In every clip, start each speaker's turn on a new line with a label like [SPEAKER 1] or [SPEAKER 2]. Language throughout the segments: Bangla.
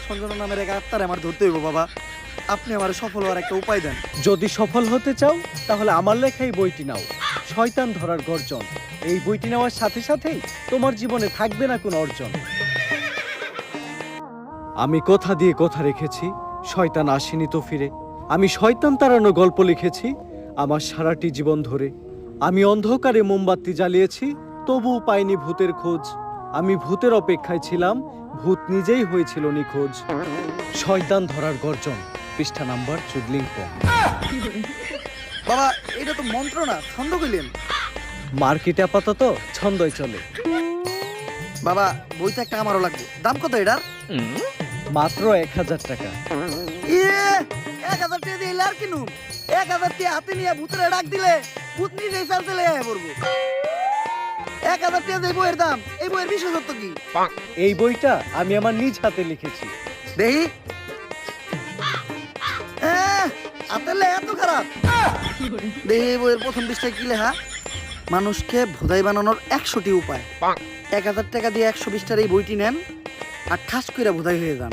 [SPEAKER 1] সঞ্জনা নামের এক আত্মারে আমার ধরতে হইব বাবা। আপনি আমার সফল হওয়ার একটা উপায় দেন।
[SPEAKER 2] যদি সফল হতে চাও তাহলে আমার লেখা এই বইটি নাও, শয়তান ধরার গর্জন। এই বইটি নেওয়ার সাথে সাথেই তোমার জীবনে থাকবে না কোনো অর্জন। আমি কথা দিয়ে কথা রেখেছি, শয়তান আসেনি তো ফিরে। আমি শয়তান তাড়ানো গল্প লিখেছি আমার সারাটি জীবন ধরে। আমি অন্ধকারে মোমবাতি জ্বালিয়েছি, তবুও পাইনি ভূতের খোঁজ। আমি ভূতের অপেক্ষায় ছিলাম, ভূত নিজেই হয়েছিল নিখোঁজ। শয়তান ধরার গর্জন, পৃষ্ঠা নাম্বার চুদলিংপং।
[SPEAKER 1] বাবা এটা তো মন্ত্র না, ছন্দ কইলেন।
[SPEAKER 2] মার্কেটে আপাতত ছন্দই চলে।
[SPEAKER 1] বাবা বইটা একটা আমারও লাগবে। দাম কত এটার?
[SPEAKER 2] মাত্র 1000 টাকা।
[SPEAKER 1] ইয়ে 1000 টাকা দিয়ে আর কিনুম। 1000 টাকা হাতে নিয়ে ভূতের ডাক দিলে ভূত নিজেই চালতে লেগে পড়বো। 1000 টাকা দিয়ে বইয়ের দাম, এই বইয়ের বিশেষত্ব কি?
[SPEAKER 2] এই বইটা আমি আমার নিজ হাতে লিখেছি।
[SPEAKER 1] দেখি হাতের লেখা এত খারাপ? দেখি এই বইয়ের প্রথম পৃষ্ঠায় কি লেখা? মানুষকে ভোদাই বানানোর 100টি উপায়। 1000 টাকা দিয়ে 120 টার এই বইটি নেন আর ঠাস করে ভোদাই হয়ে যান।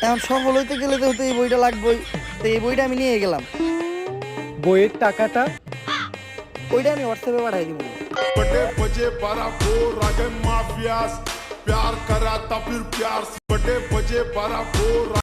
[SPEAKER 1] এখন সফল হইতে গেলে তো এই বইটা লাগবেই। তো এই বইটা আমি নিয়ে গেলাম।
[SPEAKER 2] বইয়ের টাকাটা
[SPEAKER 1] ওইটা আমি হোয়াটসঅ্যাপে পাঠাই দিব।
[SPEAKER 3] बड़े बजे बारा बोर रागे माफियास प्यार करा था फिर प्यार से बड़े बजे बारा बोर